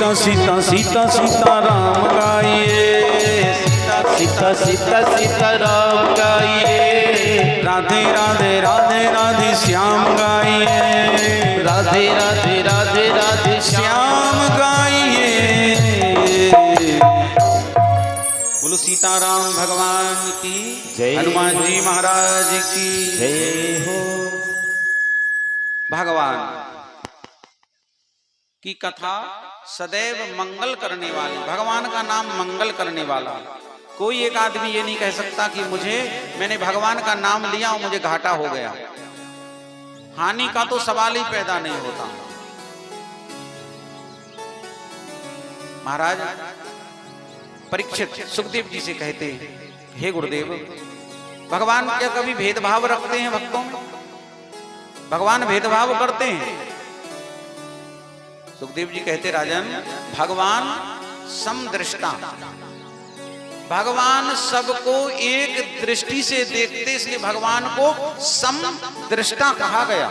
सीता सीता सीता सीता राम गाइए, सीता सीता सीता राम गाइए, राधे राधे राधे राधे श्याम गाइए, राधे राधे राधे राधे श्याम गाइए। बोलो सीताराम भगवान की जय, हनुमान जी महाराज की जय हो। भगवान की कथा सदैव मंगल करने वाली, भगवान का नाम मंगल करने वाला। कोई एक आदमी ये नहीं कह सकता कि मैंने भगवान का नाम लिया और मुझे घाटा हो गया। हानि का तो सवाल ही पैदा नहीं होता। महाराज परीक्षित सुखदेव जी से कहते हैं, हे गुरुदेव, भगवान क्या कभी भेदभाव रखते हैं भक्तों में? भगवान भेदभाव करते हैं? सुखदेव जी कहते, राजन, भगवान समदृष्टा, भगवान सबको एक दृष्टि से देखते, इसलिए भगवान को समदृष्टा कहा गया।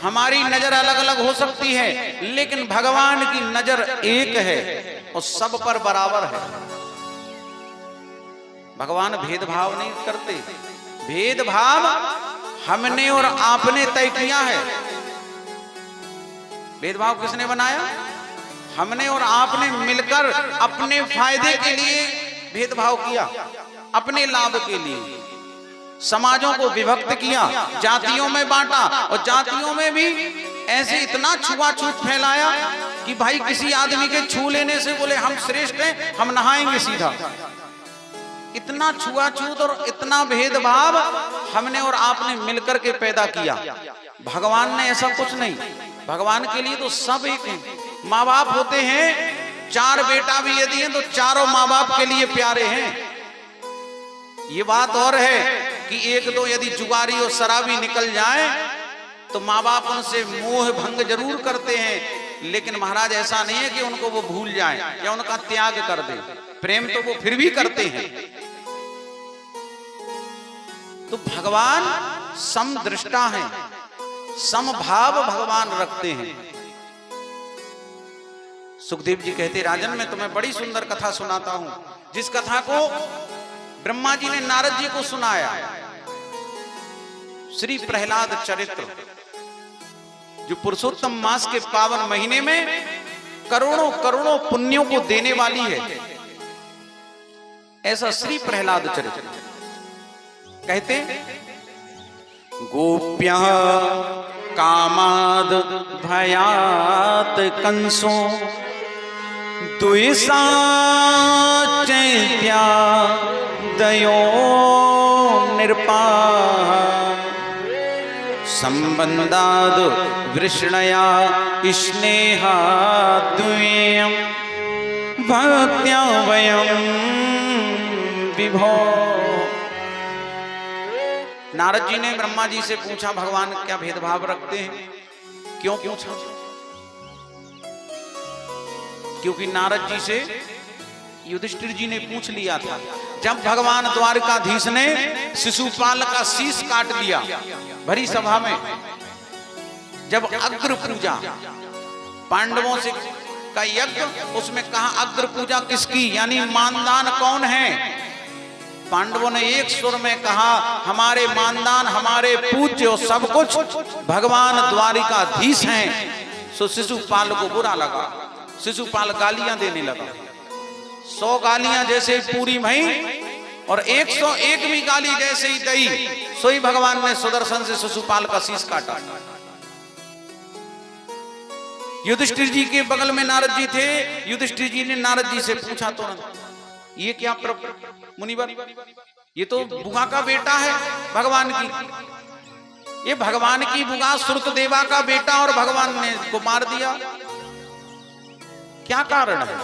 हमारी नजर अलग अलग हो सकती है, लेकिन भगवान की नजर एक है और सब पर बराबर है। भगवान भेदभाव नहीं करते। भेदभाव हमने और आपने तय किया है। भेदभाव किसने बनाया? हमने और आपने मिलकर अपने फायदे के लिए भेदभाव किया, अपने लाभ के लिए। समाजों को विभक्त किया, जातियों में बांटा, और जातियों में भी ऐसे इतना छुआछूत फैलाया कि भाई किसी आदमी के छू लेने से बोले हम श्रेष्ठ हैं, हम नहाएंगे सीधा। इतना छुआछूत और इतना भेदभाव हमने और आपने मिलकर के पैदा किया। भगवान ने ऐसा कुछ नहीं। भगवान के लिए तो सब एक है। माँ बाप होते हैं, 4 बेटा भी यदि हैं तो चारों माँ बाप के लिए प्यारे हैं। ये बात और है कि एक दो यदि जुगारी और शराबी निकल जाए तो माँ बाप उनसे मोह भंग जरूर करते हैं, लेकिन महाराज ऐसा नहीं है कि उनको वो भूल जाएं या उनका त्याग कर दें। प्रेम तो वो फिर भी करते हैं। तो भगवान समदृष्टा हैं, समभाव भगवान रखते हैं। सुखदेव जी कहते, राजन, मैं तुम्हें बड़ी सुंदर कथा सुनाता हूं, जिस कथा को ब्रह्मा जी ने नारद जी को सुनाया। श्री प्रहलाद चरित्र, जो पुरुषोत्तम मास के पावन महीने में करोड़ों करोड़ों पुण्यों को देने वाली है। ऐसा श्री प्रहलाद चरित्र कहते, गोप्यः कामाद भयात कंसो द्वेषा चैत्या दयो नृपाः संबंधाद वृष्णया स्नेहा द्वयं भक्त्या वयं विभो। नारद जी ने ब्रह्मा जी से पूछा, भगवान क्या भेदभाव रखते हैं? क्यों पूछा? क्योंकि नारद जी से युधिष्ठिर जी ने पूछ लिया था, जब भगवान द्वारकाधीश ने शिशुपाल का शीश काट दिया भरी सभा में, जब अग्र पूजा पांडवों से का यज्ञ, उसमें कहा अग्र पूजा किसकी, यानी मानदान कौन है? पांडवों ने एक सुर में कहा, हमारे मानदान, हमारे पूज्य और सब कुछ भगवान द्वारिकाधीश हैं। सो शिशुपाल को बुरा लगा। शिशुपाल गालियां देने लगा। 100 गालियां जैसे ही पूरी भई और 101 भी गाली जैसे ही दी, सोई भगवान ने सुदर्शन से शिशुपाल का शीश काटा। युधिष्ठिर जी के बगल में नारद जी थे। युधिष्ठिर जी ने नारद जी से पूछा, तो ये क्या मुनिवर, ये तो बुआ का बेटा है भगवान की, ये भगवान की बुआ श्रुत देवा का बेटा, और भगवान ने को मार दिया, क्या कारण है?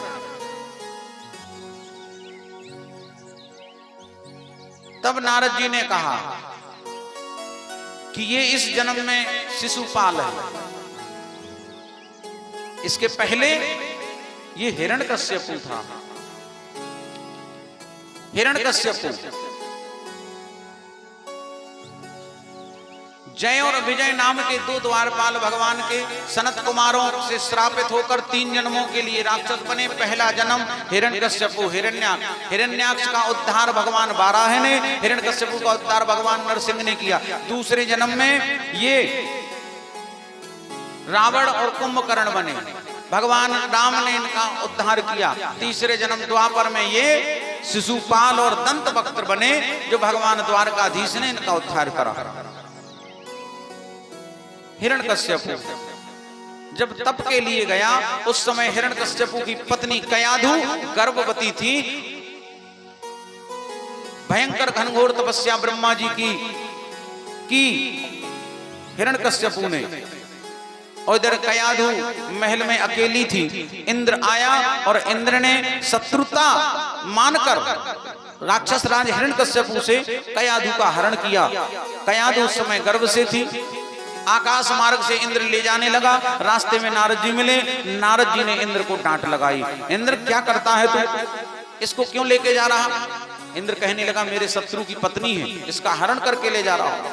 तब नारद जी ने कहा कि ये इस जन्म में शिशुपाल है, इसके पहले ये हिरण्यकश्यप था। हिरण्यकश्यप जय और विजय नाम के दो द्वारपाल भगवान के सनत कुमारों से श्रापित होकर 3 जन्मों के लिए राक्षस बने। पहला जन्म हिरण्यकश्यपु हिरण्याक्ष का उद्धार भगवान बाराह ने, हिरण्यकश्यपु का उद्धार भगवान नरसिंह ने किया। दूसरे जन्म में ये रावण और कुंभकर्ण बने, भगवान राम ने इनका उद्धार किया। तीसरे जन्म द्वापर में ये शिशुपाल और दंतवक्त्र बने, जो भगवान द्वारकाधीश ने इनका उद्धार करा। हिरण्यकश्यपु जब तप के लिए गया, उस समय हिरण्यकश्यपु की पत्नी कयाधु गर्भवती थी। भयंकर घनघोर तपस्या ब्रह्मा जी की हिरण्यकश्यपु ने, और इधर कयाधु महल में अकेली थी। इंद्र आया और इंद्र ने शत्रुता मानकर राक्षस राज हिरण्यकश्यपु से कयाधु का हरण किया। कयाधु उस समय गर्भ से थी। आकाश मार्ग से इंद्र ले जाने लगा, रास्ते में नारद जी मिले। नारद जी ने इंद्र को डांट लगाई, इंद्र क्या करता है तू, इसको क्यों लेके जा रहा। इंद्र कहने लगा मेरे शत्रु की पत्नी है, इसका हरण करके ले जा रहा हूं।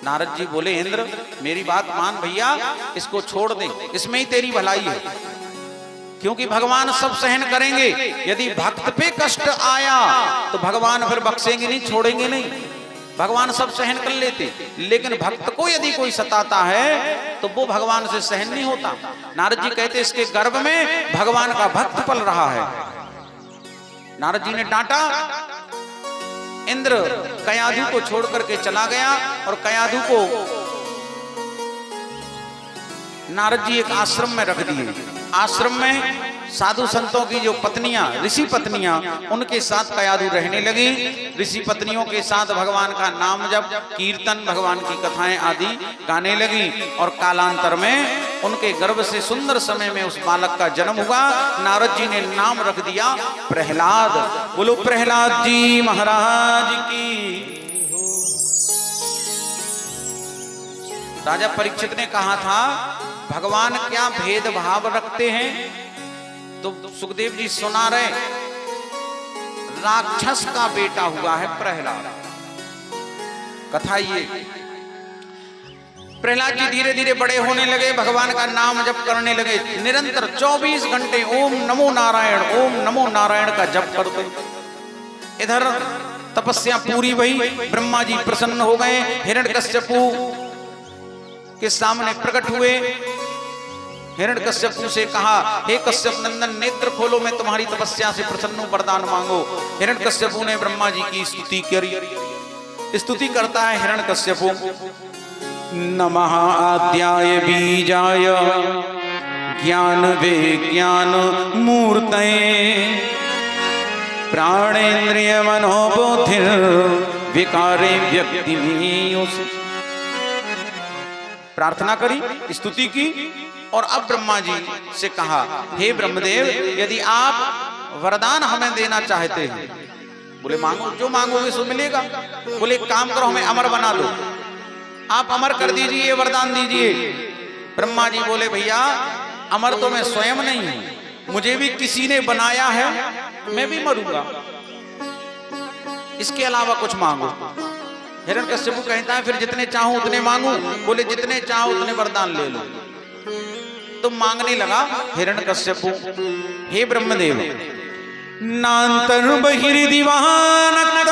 नारद जी बोले इंद्र मेरी बात मान भैया, इसको छोड़ दे, इसमें ही तेरी भलाई है, क्योंकि भगवान सब सहन करेंगे। यदि भक्त पे कष्ट आया तो भगवान फिर बख्शेंगे नहीं, छोड़ेंगे नहीं। भगवान सब सहन कर लेते, लेकिन भक्त को यदि कोई सताता है तो वो भगवान से सहन नहीं होता। नारद जी कहते इसके गर्भ में भगवान का भक्त पल रहा है। नारद जी ने डांटा। इंद्र कयाधु को छोड़ करके चला गया, और कयाधु को नारद जी एक आश्रम में रख दिए। आश्रम में साधु संतों की जो पत्नियां, ऋषि पत्नियां, उनके साथ कयाधु रहने लगी। ऋषि पत्नियों के साथ भगवान का नाम जप, कीर्तन, भगवान की कथाएं आदि गाने लगी। और कालांतर में उनके गर्भ से सुंदर समय में उस बालक का जन्म हुआ। नारद जी ने नाम रख दिया प्रहलाद। बोलो प्रहलाद जी महाराज की। राजा परीक्षित ने कहा था भगवान क्या भेदभाव रखते हैं, तो सुखदेव जी सुना रहे, राक्षस का बेटा हुआ है प्रहलाद। कथा ये, प्रहलाद जी धीरे धीरे बड़े होने लगे, भगवान का नाम जप करने लगे। निरंतर 24 घंटे ओम नमो नारायण का जप करते। इधर तपस्या पूरी हुई, ब्रह्मा जी प्रसन्न हो गए, हिरण्यकश्यपु के सामने प्रकट हुए। हिरण्यकश्यपु से कहा हे कश्यप नंदन नेत्र खोलो, मैं तुम्हारी तपस्या से प्रसन्न हूं, वरदान मांगो। हिरण्यकश्यपु ने ब्रह्मा जी की स्तुति करी। स्तुति करता है हिरण्यकश्यपु, नमः आद्याय बीजाय ज्ञान विज्ञान मूर्तये प्राणेन्द्रिय मनोबुद्धिर विकारे व्यक्तिमीयुष। प्रार्थना करी, स्तुति की, और अब ब्रह्मा जी से कहा हे ब्रह्मदेव यदि आप वरदान हमें देना चाहते हैं, बोले मांगो, जो मांगोगे सो मिलेगा। बोले काम करो, हमें अमर बना दो, आप अमर कर दीजिए, वरदान दीजिए। ब्रह्मा जी बोले भैया अमर तो मैं स्वयं नहीं हूं, मुझे भी किसी ने बनाया है, मैं भी मरूंगा, इसके अलावा कुछ मांगो। हिरण्यकश्यपु कहता है फिर जितने चाहूं उतने मांगू। बोले जितने चाहो उतने वरदान ले लो। तो मांगने लगा हिरण्यकश्यपु, हे ब्रह्मदेव नांतर बहिर्दिवानक्त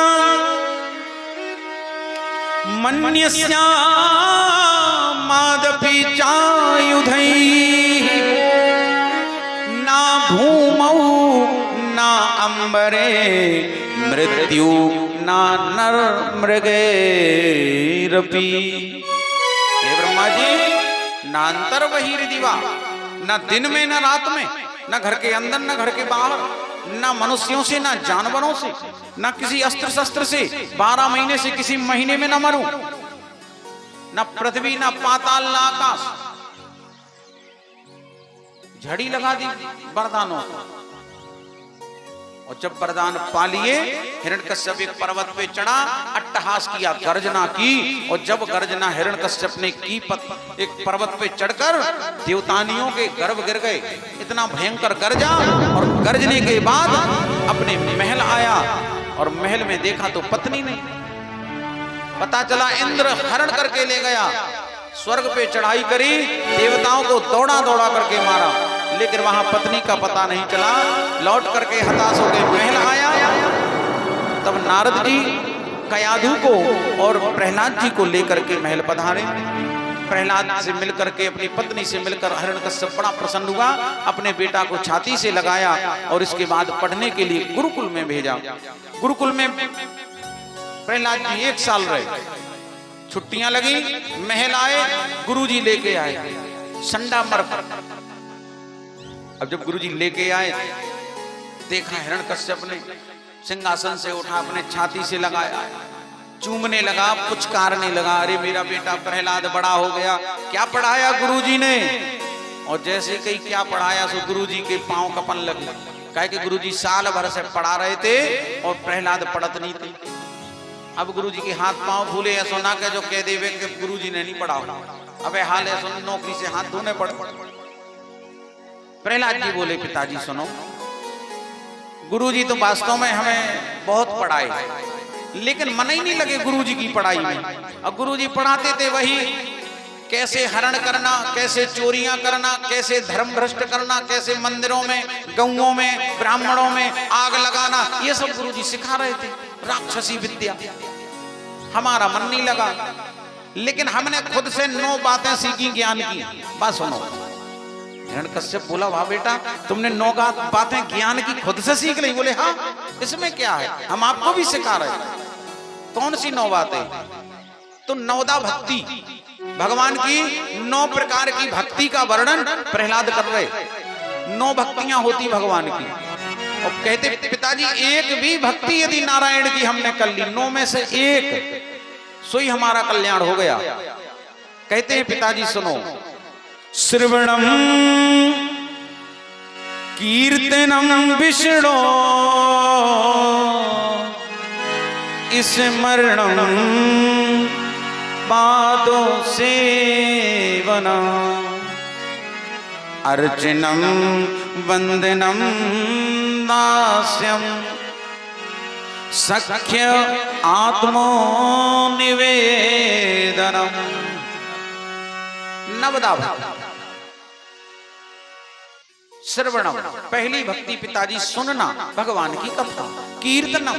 मन्यस्या मादपि चायुधैः ना भूमौ ना अंबरे मृत्यु ना नर मृगैरपि। हे ब्रह्मा जी नांतर बहिर्दिवा, ना दिन में ना रात में, ना घर के अंदर ना घर के बाहर, ना मनुष्यों से ना जानवरों से, ना किसी अस्त्र शस्त्र से, 12 महीने से किसी महीने में ना मरूं, ना पृथ्वी ना पाताल ना आकाश। झड़ी लगा दी वरदानों, और जब वरदान पा लिए हिरण्यकश्यप एक पर्वत पे चढ़ा, अट्टहास किया, गर्जना की। और जब गर्जना हिरण्यकश्यप ने की एक पर्वत पे चढ़कर देवतानियों के गर्भ गिर गए, इतना भयंकर गर्जा। और गर्जने के बाद अपने महल आया और महल में देखा तो पत्नी नहीं। पता चला इंद्र हरण करके ले गया, स्वर्ग पे चढ़ाई करी, देवताओं को दौड़ा दौड़ा करके मारा, लेकिन वहां पत्नी का पता नहीं चला। लौट करके हताश होकर महल आया। तब नारद जी कयाधु को और प्रहलाद जी को लेकर के महल पधारे। प्रहलाद से मिलकर के, अपनी पत्नी से मिलकर हिरण्यकश्यप बड़ा प्रसन्न हुआ, अपने बेटा को छाती से लगाया और इसके बाद पढ़ने के लिए गुरुकुल में भेजा। गुरुकुल में प्रहलाद जी 1 साल रहे। छुट्टियां लगी, महल आए, गुरुजी लेके आए संडा मर पर। अब जब गुरुजी लेके आए, देखा हिरण्यकश्यप ने सिंहासन से उठा, अपने छाती से लगाया, चूमने लगा, पुचकारने लगा, अरे मेरा बेटा प्रहलाद बड़ा हो गया। क्या पढ़ाया गुरुजी ने? और जैसे कहीं क्या पढ़ाया, सो गुरुजी के पांव कपन लगे। कहे कि गुरुजी साल भर से पढ़ा रहे थे और प्रहलाद पढ़त नहीं थे। अब गुरुजी के हाथ पांव फूले, ऐसा ना कह जो कह देवे कि गुरुजी ने नहीं पढ़ा। अबे हाल है, सुन, नौकरी से हाथ धोने पड़े। प्रहलाद जी बोले, पिताजी सुनो, गुरुजी तो वास्तव में हमें बहुत पढ़ाए, लेकिन मन ही नहीं लगे गुरुजी की पढ़ाई में। और गुरुजी पढ़ाते थे वही कैसे हरण करना, कैसे चोरियां करना, कैसे धर्म भ्रष्ट करना, कैसे मंदिरों में, गौओं में, ब्राह्मणों में आग लगाना, ये सब गुरुजी सिखा रहे थे, राक्षसी विद्या। हमारा मन नहीं लगा, लेकिन हमने खुद से 9 बातें सीखी ज्ञान की। बात सुनो। हिरण्यकश्यप बोला, वाह बेटा, तुमने 9 बातें ज्ञान की खुद से सीख ली? बोले हाँ, इसमें क्या है, हम आपको भी सिखा रहे हैं। कौन सी 9 बातें? तो 9दा भक्ति, भगवान की 9 प्रकार की भक्ति का वर्णन प्रहलाद कर रहे। 9 भक्तियां होती भगवान की। और कहते, पिताजी एक भी भक्ति यदि नारायण की हमने कर ली, 9 में से 1, सोई हमारा कल्याण हो गया। कहते हैं, पिताजी सुनो, श्रवणम कीर्तनम विष्णु स्मरणम पादों सेवना अर्चनम वंदनम दास्यम सख्य आत्मो निवेदनम। नवदा भक्ति। श्रवणम, पहली भक्ति पिताजी सुनना भगवान की कथा। कीर्तनम,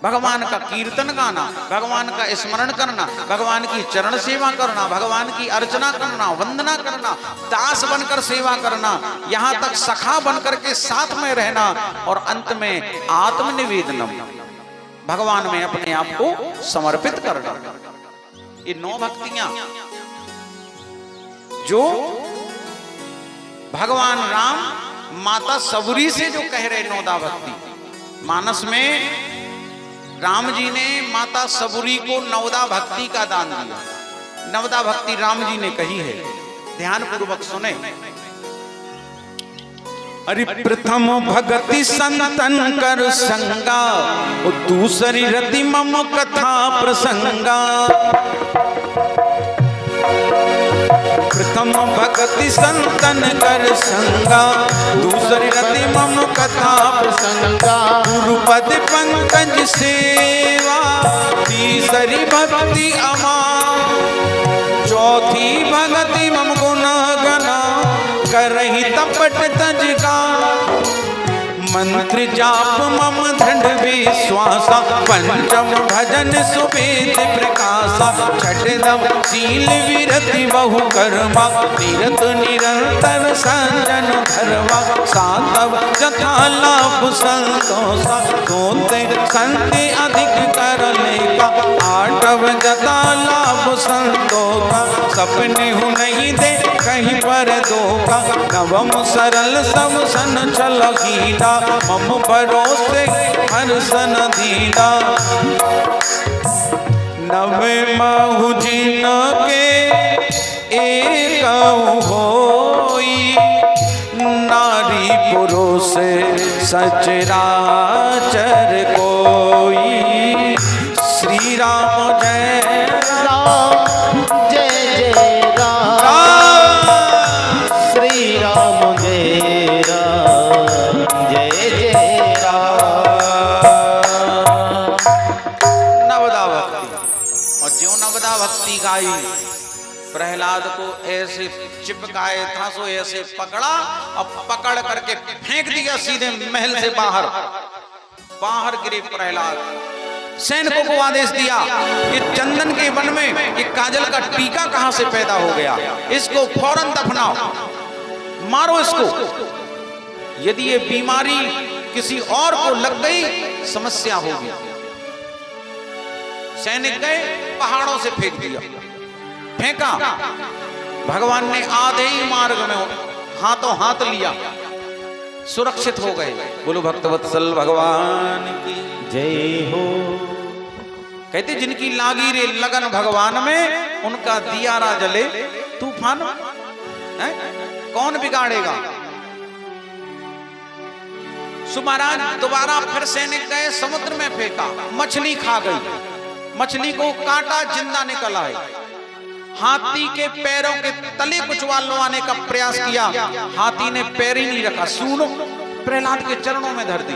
भगवान का कीर्तन गाना, भगवान का स्मरण करना, भगवान की चरण सेवा करना, भगवान की अर्चना करना, वंदना करना, दास बनकर सेवा करना, यहां तक सखा बनकर के साथ में रहना, और अंत में आत्मनिवेदनम, भगवान में अपने आप को समर्पित करना। ये 9 भक्तियां जो भगवान राम माता सबरी से जो कह रहे 9दा भक्ति। मानस में राम जी ने माता सबरी को 9दा भक्ति का दान दिया। 9दा भक्ति राम जी ने कही है, ध्यान पूर्वक सुने। अरे प्रथम भगति संतन कर संगा, दूसरी रति मम कथा प्रसंगा। प्रथम भक्ति संतन कर संगा, दूसरी रति मम कथा प्रसंगा। गुरुपद पंकज सेवा, तीसरी भक्ति अमा। चौथी भक्ति मम गुण गना, करहि तपट तजगा। मंत्र जाप मम दृढ़ विश्वासा, पंचम भजन सुवेद प्रकाशा। छठदम शील विरति बहु कर्मा, तीरथ निरंतर संजन धर्मा। सातव जथा लाभ संतोषा, सोते संति अधिक कर लेका। आठव जथा लाभ संतोषा, सपने हूँ नहीं दे कहीं पर धोखा। नवम सरल सब सन चल गीला, मम भरोसे हर सन दीना। नवे महु जिन के एक होई, नारी पुरुष सचराचर कोई। श्री राम जय राम, जय जय राम। श्री राम जय राम, जय जय राम। नवदा भक्ति। गाई, प्रहलाद को ऐसे चिपकाए था, सो ऐसे पकड़ा और पकड़ करके फेंक दिया सीधे महल से बाहर। बाहर गिरे प्रहलाद। सैनिकों को आदेश दिया कि चंदन के वन में ये काजल का टीका कहां से पैदा हो गया, इसको फौरन दफनाओ, मारो इसको। यदि ये बीमारी किसी और को लग गई समस्या होगी। सैनिक गए, पहाड़ों से फेंक दिया, फेंका। भगवान ने आधे ही मार्ग में हाथों हाथ लिया, सुरक्षित हो गए। बोलो भक्तवत्सल भगवान की जय हो। कहते जिनकी लागी रे लगन भगवान में, उनका दियारा जले तूफान है, कौन बिगाड़ेगा। सुमहाराज दोबारा फिर सैनिक गए, समुद्र में फेंका, मछली खा गई। मछली को काटा, जिंदा निकल आए। हाथी के पैरों के तले कुछ वालवाने का प्रयास किया, हाथी ने पैर ही नहीं रखा, सूंड प्रहलाद के चरणों में धर दी।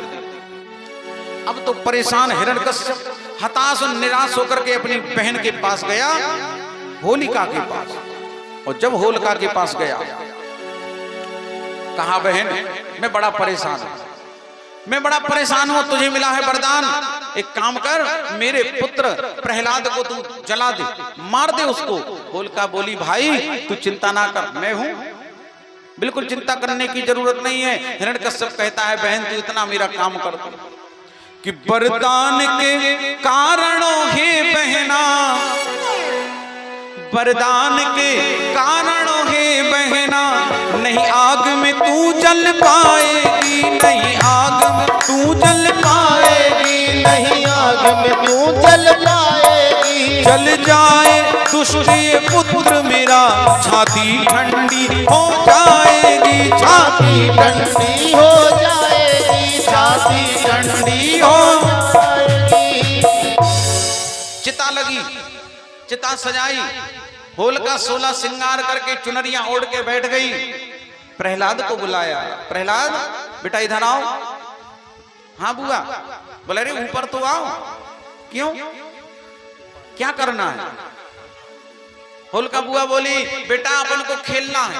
अब तो परेशान हिरण्यकश्यप हताश और निराश होकर के अपनी बहन के पास गया, होलिका के पास। और जब होलिका के पास गया, कहा बहन मैं बड़ा परेशान हूं, मैं बड़ा परेशान हूं, तुझे मिला है वरदान, एक काम कर, मेरे पुत्र प्रहलाद को तू जला दे, मार दे उसको। होलिका बोली भाई तू चिंता ना कर, मैं हूं, बिल्कुल चिंता करने की जरूरत नहीं है। हिरण्यकश्यप कहता है बहन तू इतना मेरा काम कर कि वरदान के कारणों हे बहना, वरदान के कारणों हे बहना, नहीं आग में तू जल पाएगी, नहीं आग में तू जल पाएगी, नहीं आग में तू जल पाएगी। जल जाए दुष्ट ये पुत्र मेरा, छाती ठंडी हो जाएगी, छाती ठंडी हो जाएगी, छाती ठंडी हो जाएगी। चिता लगी, चिता सजाई, होलिका 16 श्रृंगार करके चुनरियां ओढ़ के बैठ गई। प्रहलाद को बुलाया, प्रहलाद बेटा इधर आओ। हाँ बुआ। बोले रे ऊपर तो आओ। क्यों, क्या करना है। होलिका बुआ बोली बेटा अपन को खेलना है।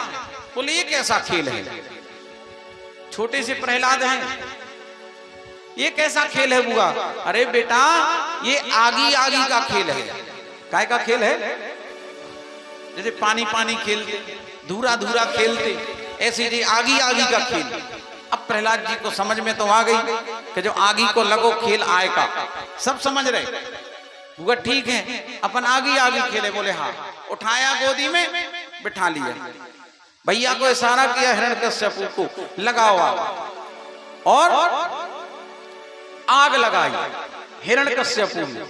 बोले ये कैसा खेल है, छोटे से प्रहलाद हैं, ये कैसा खेल है बुआ। अरे बेटा ये आगी आगी का खेल है। काय का खेल है, जैसे पानी पानी खेलते, धूरा धूरा खेलते, ऐसे जी आगी आगी का खेल। अब प्रहलाद जी को समझ में तो आ गई कि जो आगी को लगो खेल आएगा, सब समझ रहे। बुआ ठीक है अपन आगी आगी खेले। बोले हाँ। उठाया गोदी में बिठा लिया, भैया को इशारा किया हिरण्यकश्यप को लगाओ और आग लगाई। हिरण्यकश्यप में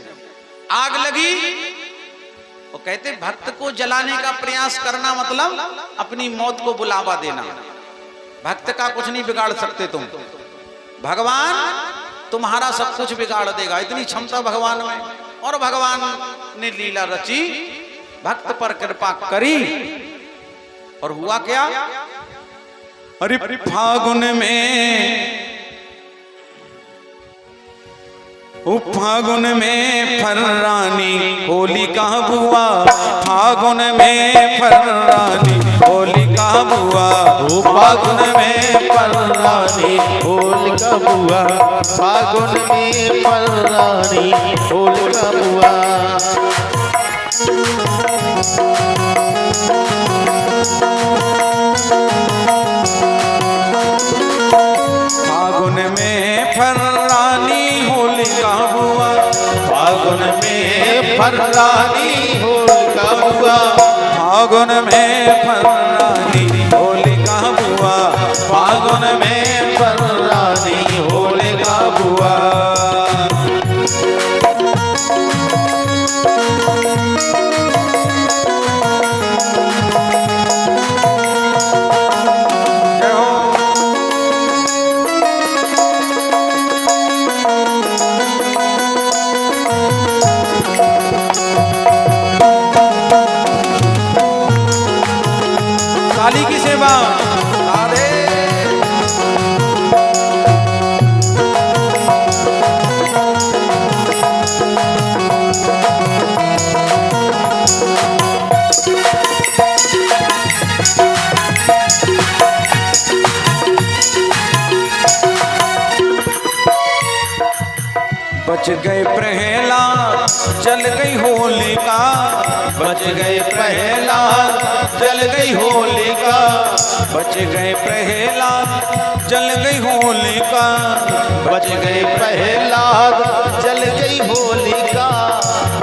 आग लगी। वो कहते भक्त को जलाने का प्रयास करना मतलब अपनी मौत को बुलावा देना। भक्त का कुछ नहीं बिगाड़ सकते तुम, भगवान तुम्हारा सब कुछ बिगाड़ देगा, इतनी क्षमता भगवान में। और भगवान ने लीला रची, भक्त पर कृपा करी। और हुआ क्या, अरे फागुन में, फागुन में फर्रानी होलिका बुआ, फागुन में फर्रानी होलिका बुआ, फागुन में फर्रानी होलिका बुआ, फागुन में फर्रानी होलिका बुआ। फागुन में फर्रानी होलिका बुआ, फागुन में फर्रानी होलिका बुआ, फागुन में फर्रानी होलिका बुआ, फागुन में फर्रानी होलिका बुआ। काली की सेवा। राधे बच गए प्रहलाद जल गई होलिका, बच गए प्रहलाद जल गई होलिका, बच गए प्रहलाद जल गई होलिका, बच गए प्रहलाद जल गई होलिका।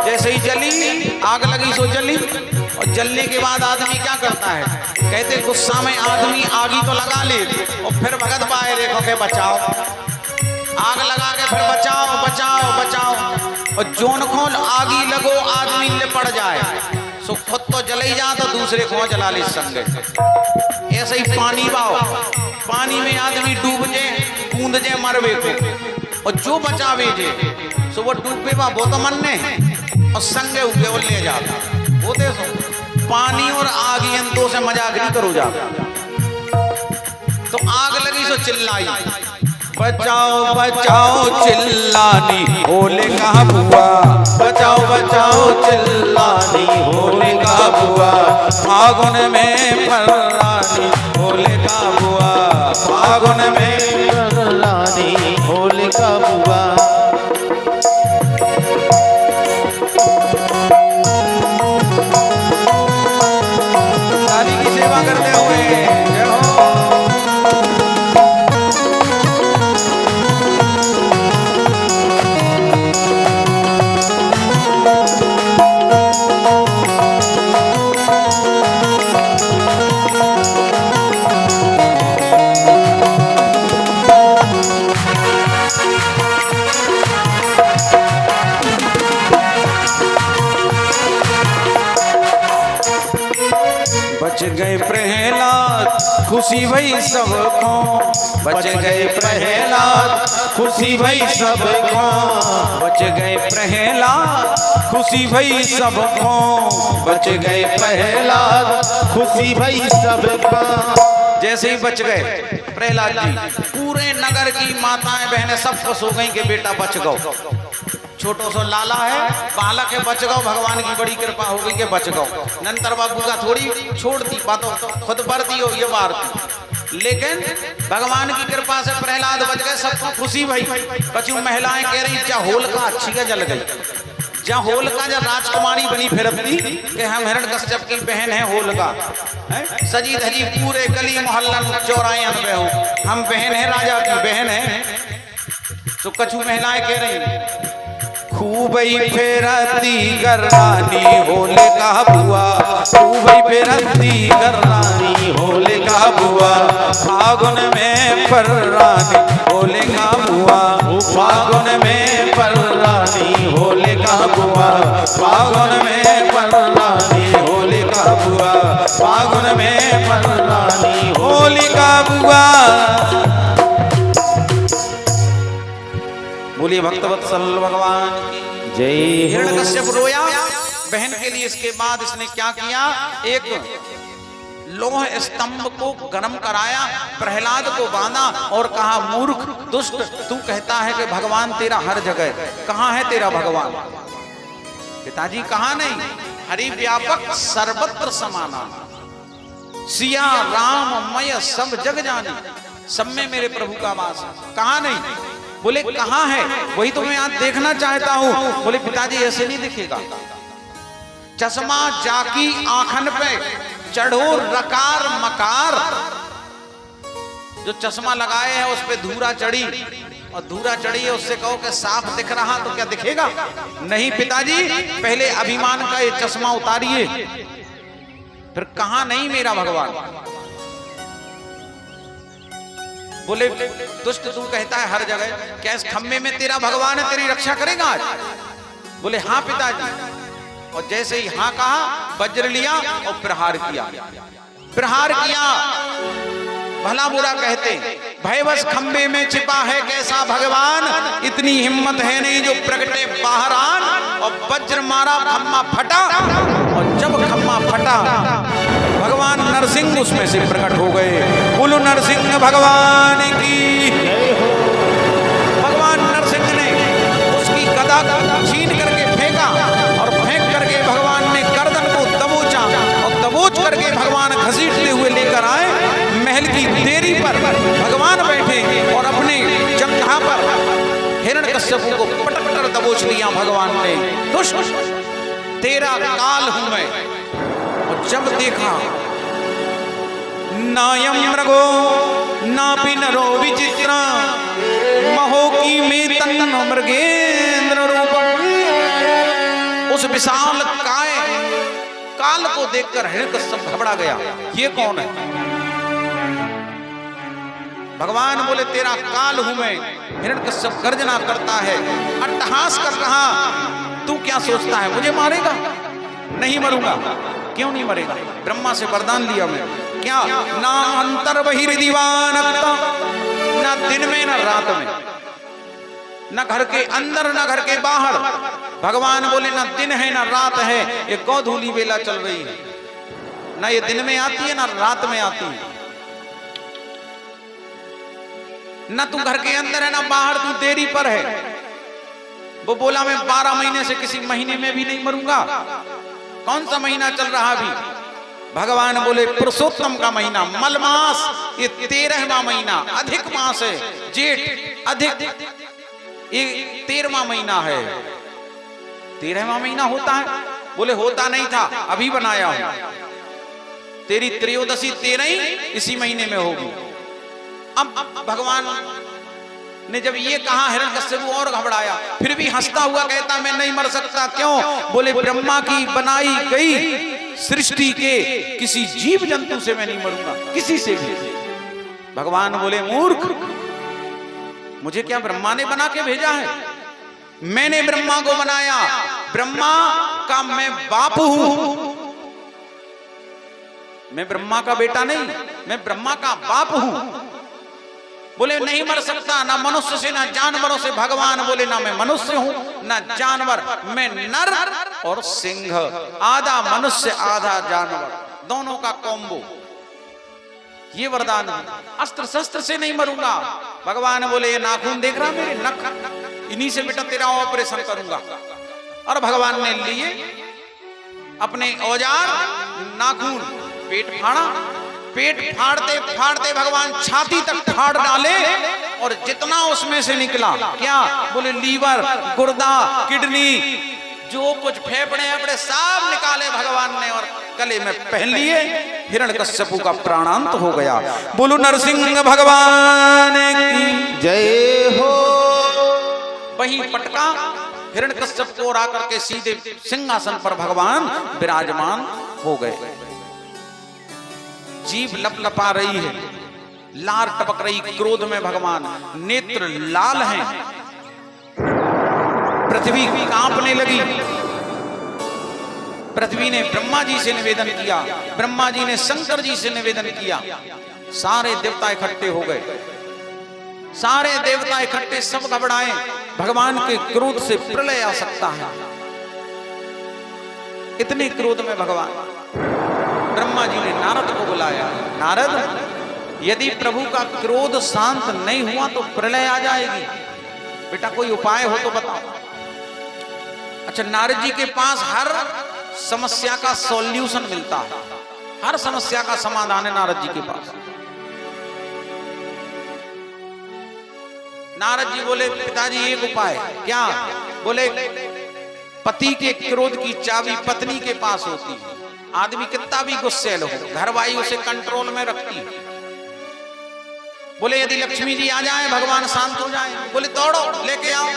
जैसे ही जली आग लगी सो जली, और जलने के बाद आदमी क्या करता है, कहते गुस्सा में आदमी आगी तो लगा ले और फिर भगत पाए देखो के बचाओ, आग लगा के फिर बचाओ बचाओ बचाओ, और जोन खोल आगी लगो आदमी लिपट जाए, सो खुद तो जल ही जा तो दूसरे को जला ले संगे। ऐसे ही पानी बाओ, पानी में आदमी डूब जे कूद जे मरवे को, और जो बचावे जे सो वो डूबे बा वो तो मरने और संगे उगे वो ले जाता वो दे सो। पानी और आग यंत्रों से मजाक नहीं करो जा। तो आग लगी सो चिल्लाई, बचाओ बचाओ चिल्लानी होलिका बुआ, बचाओ बचाओ चिल्लानी होलिका बुआ, फागुन में फर्रानी होलिका बुआ, फागुन में फर्रानी होलिका बुआ। दादी की सेवा करते हुए जय हो। बच गए प्रहलाद खुशी भई सबको, बच गए प्रहलाद खुशी भई सबको, बच गए प्रहलाद खुशी भई सबको, बच गए प्रहलाद खुशी भई सबका। जैसे ही बच गए प्रहलाद जी, पूरे नगर की माताएं बहनें सब खुश हो गई कि बेटा बच गओ, छोटो सो लाला है बालक है बच गओ, भगवान की बड़ी कृपा हो गई कि बच गओ। नंतर बाबू का थोड़ी छोड़ दी बातों, खुद बढ़ती हो ये बार थी, लेकिन भगवान की कृपा से प्रहलाद बच गए, सबको खुशी भई। कछु महिलाएं कह रही जा होलिका अच्छी का जल गई, जहाँ होलिका जब राजकुमारी बनी फिरती कि हम हिरण्यकश्यप की बहन है होलिका, सजी धजी पूरे गली मोहल्ला चौराहे में हो, हम बहन है राजा की बहन है। तो कछु महिलाएं कह रही खूब ही फेरती गरानी होलिका बुआ, खूब ही फेरती गरानी होलिका बुआ, फागुन में फर्रानी होलिका बुआ, फागुन में फर्रानी होलिका बुआ, फागुन में फर्रानी होलिका बुआ, फागुन में फर्रानी होलिका बुआ। बोलिए भक्तवत्सल भगवान की जय। हिरण्यकश्यप रोया बहन के लिए। इसके बाद इसने क्या किया, एक लोह स्तंभ को गर्म कराया, प्रहलाद को बांधा और कहा मूर्ख दुष्ट, तू कहता है कि भगवान तेरा हर जगह, कहाँ है तेरा भगवान? पिताजी कहा नहीं, हरि व्यापक सर्वत्र समाना, सिया राम मय सब जग जानी, सब में मेरे प्रभु का वास है। कहा नहीं, बोले कहाँ है, वही तो मैं आज देखना चाहता हूं। बोले पिताजी ऐसे नहीं दिखेगा, चश्मा जाकी आंखन पे चढ़ो रकार मकार, जो चश्मा लगाए है उस पे धूरा चढ़ी, और धूरा चढ़ी है उससे कहो कि साफ दिख रहा तो क्या दिखेगा? नहीं पिताजी, पहले अभिमान का ये चश्मा उतारिए, फिर कहाँ नहीं मेरा भगवान? बोले दुष्ट तू कहता है हर जगह, क्या इस खम्भे में तेरा भगवान है, तेरी रक्षा करेगा आज? बोले हाँ पिताजी। और जैसे ही हाँ कहा, वज्र लिया और प्रहार किया। प्रहार किया, भला बुरा कहते, भयवश खम्भे में छिपा है कैसा भगवान, इतनी हिम्मत है नहीं जो प्रगटे बाहर आन। और वज्र मारा, खम्मा फटा, और जब खम्मा फटा भगवान नरसिंह उसमें से प्रकट हो गए। बोलो नरसिंह भगवान की। भगवान नरसिंह ने उसकी गदा छीन करके फेंका, और फेंक करके भगवान ने गर्दन को दबोचा, और दबोच करके भगवान घसीटते हुए लेकर आए महल की देरी पर। भगवान बैठे और अपने जंघा पर हिरण्यकश्यप को पटक कर दबोच लिया भगवान ने। दुष्ट, तेरा काल हूं मैं। और जब देखा नायम मृगो नापि नरो विचित्र महो की में तन्न मृगेंद्र रूपम। उस विशाल काय काल को देखकर हिरण्यकश्यप घबरा गया, ये कौन है? भगवान बोले तेरा काल हूं मैं। हिरण्यकश्यप गर्जना करता है, अट्टहास कर रहा, तू क्या सोचता है मुझे मारेगा? नहीं मरूंगा। क्यों नहीं मरेगा? ब्रह्मा से वरदान लिया मैं। क्या? ना अंतर बहिर्दीवानकता, ना दिन में ना रात में, ना घर के अंदर ना घर के बाहर। भगवान बोले ना दिन है ना रात है, ये गोधूली बेला चल रही है, ना ये दिन में आती है ना रात में आती है। ना तू घर के अंदर है ना बाहर, तू देरी पर है। वो बोला मैं 12 महीने से किसी महीने में भी नहीं मरूंगा। कौन सा महीना चल रहा अभी? भगवान बोले पुरुषोत्तम का महीना, मलमास, ये 13वां महीना, अधिक मास है, जेठ अधिक, ये 13वां महीना है। 13वां महीना होता है? बोले होता नहीं था, अभी बनाया हूं। तेरी त्रयोदशी 13 इसी महीने में होगी। अब भगवान ने जब ये कहा, हिरण्यकश्यप और घबराया, फिर भी हंसता हुआ कहता मैं नहीं मर सकता। क्यों? बोले ब्रह्मा की बनाई गई सृष्टि के किसी जीव जंतु से मैं नहीं मरूंगा, किसी से भी। भगवान बोले मूर्ख, मुझे क्या ब्रह्मा ने बना के भेजा है? मैंने ब्रह्मा को बनाया, ब्रह्मा का मैं बाप हूं। मैं ब्रह्मा का बेटा नहीं, मैं ब्रह्मा का बाप हूं। बोले नहीं मर सकता, ना मनुष्य से ना जानवरों से। भगवान बोले ना मैं मनुष्य हूं ना जानवर, मैं नर और सिंह, आधा मनुष्य आधा जानवर, दोनों का कॉम्बो। ये वरदान है। अस्त्र शस्त्र से नहीं मरूंगा। भगवान बोले ये नाखून देख रहा मेरे नख, इन्हीं से बेटा तेरा ऑपरेशन करूंगा। और भगवान ने लिए अपने औजार, नाखून, पेट फाड़ा। पेट फाड़ते फाड़ते भगवान छाती तक फाड़ डाले, और जितना उसमें से निकला, क्या? बोले लीवर, गुर्दा, किडनी, जो कुछ फेफड़े अपने सब निकाले भगवान ने और गले में पहन लिए। हिरण्यकश्यप का प्राणांत हो गया। बोलो नरसिंह भगवान की जय हो। वही पटका हिरण्यकश्यप को आकर के सीधे सिंहासन पर भगवान विराजमान हो गए। जीभ लपलपा रही है, लार टपक रही क्रोध में भगवान, नेत्र लाल हैं, पृथ्वी कांपने लगी। पृथ्वी ने ब्रह्मा जी से निवेदन किया, ब्रह्मा जी ने शंकर जी से निवेदन किया। सारे देवता इकट्ठे हो गए, सारे देवता इकट्ठे, सब घबराए। भगवान के क्रोध से प्रलय आ सकता है, इतने क्रोध में भगवान। ब्रह्मा जी ने नारद को बुलाया। नारद, यदि प्रभु का क्रोध शांत नहीं हुआ तो प्रलय आ जाएगी, बेटा कोई उपाय हो तो बताओ। अच्छा, नारद जी के पास हर समस्या का सॉल्यूशन मिलता है, हर समस्या का समाधान है नारद जी के पास। नारद जी बोले पिताजी एक उपाय। क्या? बोले पति के क्रोध की चाबी पत्नी के पास होती है। आदमी कितना भी गुस्सैल हो, घरवाई उसे कंट्रोल में रखती है। बोले यदि लक्ष्मी जी आ जाए भगवान शांत हो जाए। बोले दौड़ो लेके आओ।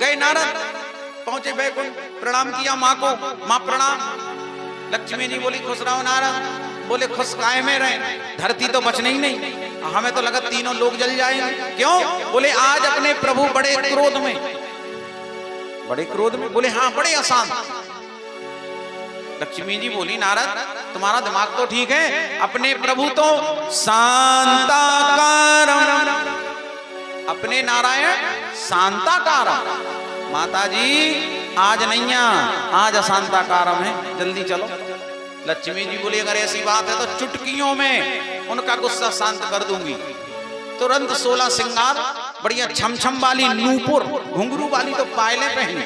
गए नारद, पहुंचे बैकुंठ, प्रणाम किया माँ को। माँ प्रणाम। लक्ष्मी जी बोली खुश रहो नारद। बोले खुश काहे में रहे, धरती तो बचने ही नहीं, हमें तो लगा तीनों लोग जल जाएंगे। क्यों? बोले आज अपने प्रभु बड़े क्रोध में। बड़े क्रोध में? बोले हाँ बड़े अशांत। लक्ष्मी जी बोली नारद तुम्हारा दिमाग तो ठीक है, अपने प्रभु तो शांताकारम, अपने नारायण शांताकारम। माता जी आज नहीं, आज अशांताकारम है, जल्दी चलो। लक्ष्मी जी बोली अगर ऐसी बात है तो चुटकियों में उनका गुस्सा शांत कर दूंगी। तुरंत 16 सिंगार, बढ़िया छमछम वाली नूपुर, घुंघरू वाली तो पायलें पहनी।